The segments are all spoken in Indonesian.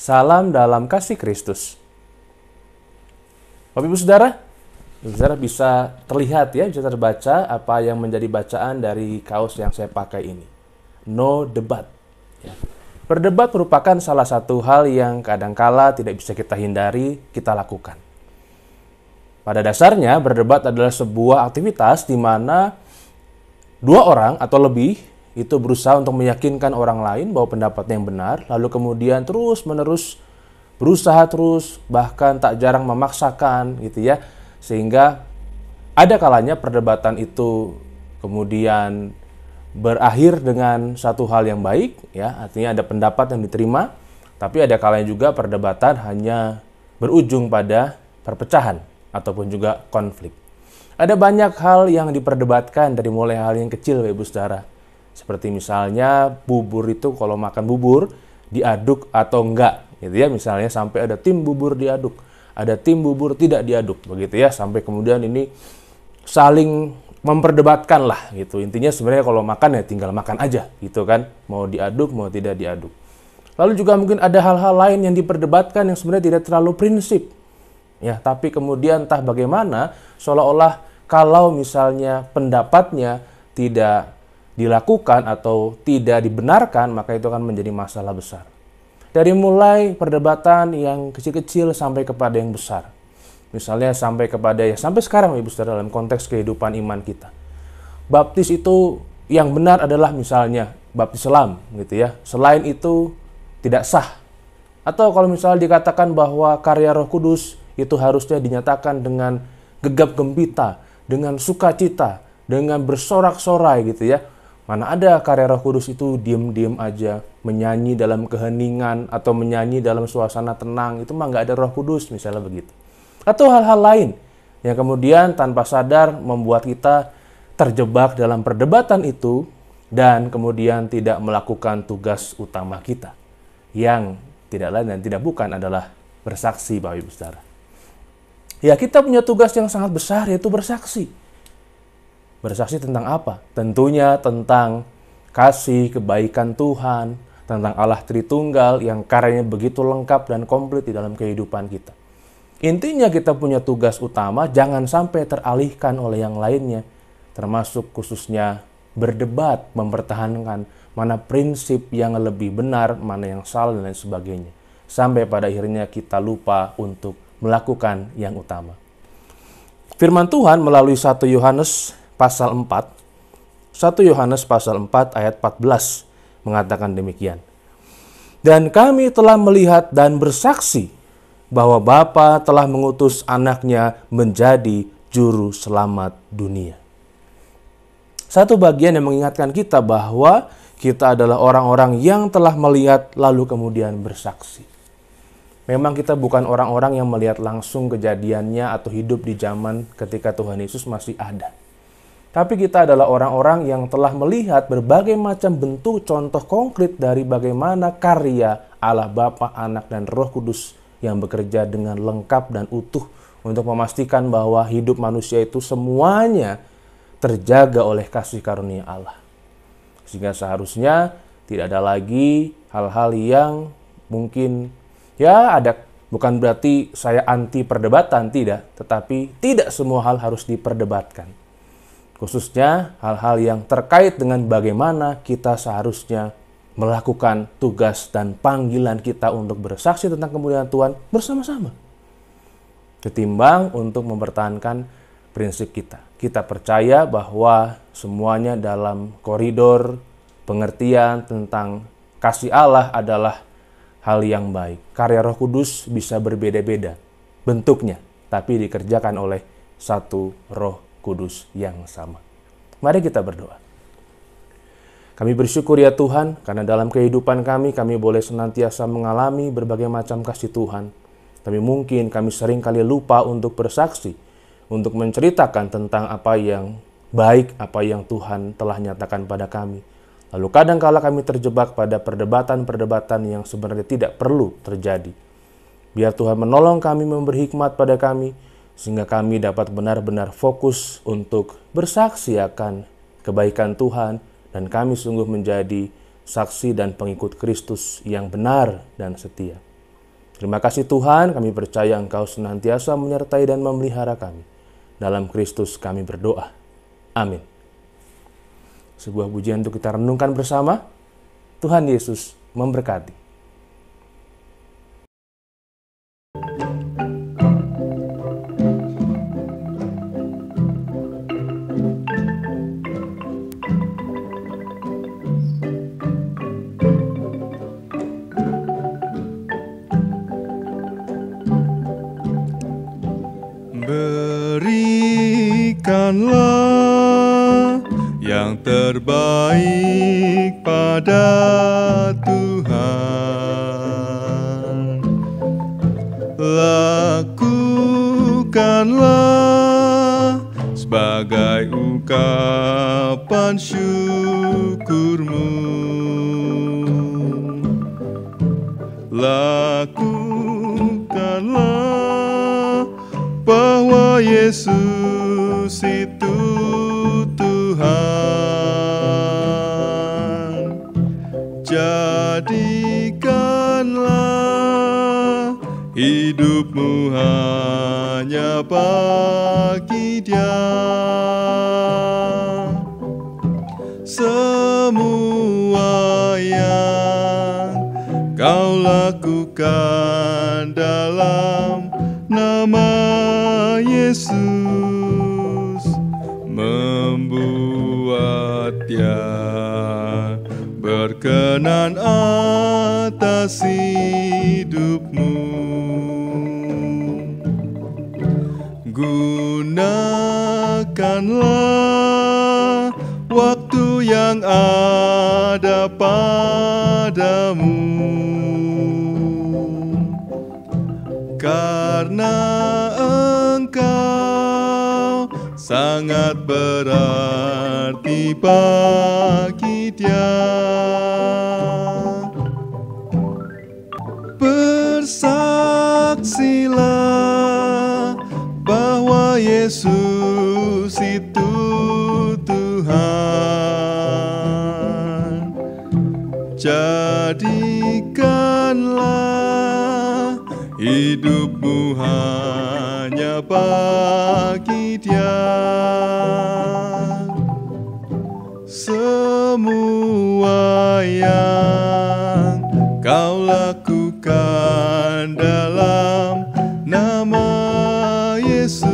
Salam dalam kasih Kristus. Bapak Ibu Saudara bisa terlihat ya, bisa terbaca apa yang menjadi bacaan dari kaos yang saya pakai ini. No debat. Ya. Berdebat merupakan salah satu hal yang kadangkala tidak bisa kita hindari, kita lakukan. Pada dasarnya, berdebat adalah sebuah aktivitas di mana dua orang atau lebih itu berusaha untuk meyakinkan orang lain bahwa pendapatnya yang benar, lalu kemudian terus-menerus berusaha terus, bahkan tak jarang memaksakan gitu ya, sehingga ada kalanya perdebatan itu kemudian berakhir dengan satu hal yang baik, ya, artinya ada pendapat yang diterima, tapi ada kalanya juga perdebatan hanya berujung pada perpecahan ataupun juga konflik. Ada banyak hal yang diperdebatkan dari mulai hal yang kecil, Ibu Saudara. Seperti misalnya bubur itu kalau makan bubur diaduk atau enggak, gitu ya. Misalnya sampai ada tim bubur diaduk, ada tim bubur tidak diaduk, begitu ya. Sampai kemudian ini saling memperdebatkan lah gitu. Intinya sebenarnya kalau makan ya tinggal makan aja gitu kan. Mau diaduk, mau tidak diaduk. Lalu juga mungkin ada hal-hal lain yang diperdebatkan yang sebenarnya tidak terlalu prinsip. Ya, tapi kemudian entah bagaimana seolah-olah kalau misalnya pendapatnya tidak dilakukan atau tidak dibenarkan, maka itu akan menjadi masalah besar. Dari mulai perdebatan yang kecil-kecil sampai kepada yang besar. Misalnya sampai kepada sampai sekarang Ibu Saudara dalam konteks kehidupan iman kita. Baptis itu yang benar adalah misalnya baptis selam gitu ya. Selain itu tidak sah. Atau kalau misalnya dikatakan bahwa karya Roh Kudus itu harusnya dinyatakan dengan gegap gempita, dengan sukacita, dengan bersorak-sorai gitu ya. Mana ada karya Roh Kudus itu diem-diem aja, menyanyi dalam keheningan atau menyanyi dalam suasana tenang, itu mah nggak ada Roh Kudus misalnya begitu. Atau hal-hal lain yang kemudian tanpa sadar membuat kita terjebak dalam perdebatan itu dan kemudian tidak melakukan tugas utama kita yang tidak lain dan tidak bukan adalah bersaksi, Bapak Ibu Saudara. Ya, kita punya tugas yang sangat besar, yaitu bersaksi. Bersaksi tentang apa? Tentunya tentang kasih, kebaikan Tuhan, tentang Allah Tritunggal yang karyanya begitu lengkap dan komplit di dalam kehidupan kita. Intinya kita punya tugas utama, jangan sampai teralihkan oleh yang lainnya, termasuk khususnya berdebat, mempertahankan mana prinsip yang lebih benar, mana yang salah, dan lain sebagainya. Sampai pada akhirnya kita lupa untuk melakukan yang utama. Firman Tuhan melalui 1 Yohanes pasal 4, 1 Yohanes pasal 4 ayat 14 mengatakan demikian. Dan kami telah melihat dan bersaksi bahwa Bapa telah mengutus anaknya menjadi juru selamat dunia. Satu bagian yang mengingatkan kita bahwa kita adalah orang-orang yang telah melihat lalu kemudian bersaksi. Memang kita bukan orang-orang yang melihat langsung kejadiannya atau hidup di zaman ketika Tuhan Yesus masih ada. Tapi kita adalah orang-orang yang telah melihat berbagai macam bentuk contoh konkret dari bagaimana karya Allah Bapa, Anak, dan Roh Kudus yang bekerja dengan lengkap dan utuh untuk memastikan bahwa hidup manusia itu semuanya terjaga oleh kasih karunia Allah. Sehingga seharusnya tidak ada lagi hal-hal yang mungkin ya ada, bukan berarti saya anti perdebatan, tidak, tetapi tidak semua hal harus diperdebatkan. Khususnya hal-hal yang terkait dengan bagaimana kita seharusnya melakukan tugas dan panggilan kita untuk bersaksi tentang kemuliaan Tuhan bersama-sama. Ketimbang untuk mempertahankan prinsip kita. Kita percaya bahwa semuanya dalam koridor pengertian tentang kasih Allah adalah hal yang baik. Karya Roh Kudus bisa berbeda-beda bentuknya, tapi dikerjakan oleh satu Roh Kudus yang sama. Mari kita berdoa. Kami bersyukur ya Tuhan, karena dalam kehidupan kami boleh senantiasa mengalami berbagai macam kasih Tuhan. Tapi mungkin kami sering kali lupa untuk bersaksi, untuk menceritakan tentang apa yang baik, apa yang Tuhan telah nyatakan pada kami. Lalu kadang-kala kami terjebak pada perdebatan-perdebatan yang sebenarnya tidak perlu terjadi. Biar Tuhan menolong kami, memberi hikmat pada kami, sehingga kami dapat benar-benar fokus untuk bersaksi akan kebaikan Tuhan, dan kami sungguh menjadi saksi dan pengikut Kristus yang benar dan setia. Terima kasih Tuhan, kami percaya Engkau senantiasa menyertai dan memelihara kami. Dalam Kristus kami berdoa. Amin. Sebuah pujian untuk kita renungkan bersama. Tuhan Yesus memberkati. Berikanlah yang terbaik pada Tuhan. Lakukanlah sebagai ungkapan syukurmu. Lakukanlah bahwa Yesus itu Tuhan. Jadikanlah hidupmu hanya bagi Dia. Semua yang kau lakukan dalam nama Yesus membuat Dia berkenan atas hidupmu. Gunakanlah waktu yang ada padamu, karena Engkau sangat berarti bagi Dia. Bersaksilah bahwa Yesus itu Tuhan. Jadikanlah hidupmu hanya bagi Dia. Semua yang kau lakukan dalam nama Yesus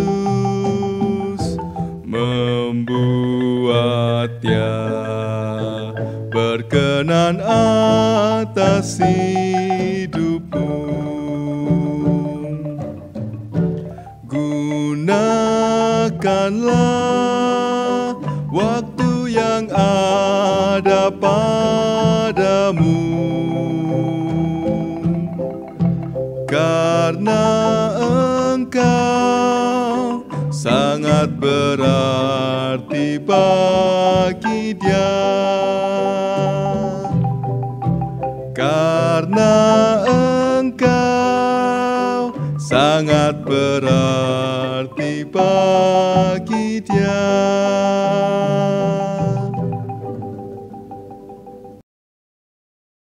membuat Dia berkenan atas hidupmu. Gunakanlah waktu yang ada padamu, karena Engkau sangat berarti bagi Dia. Karena Engkau sangat berarti bagi Dia.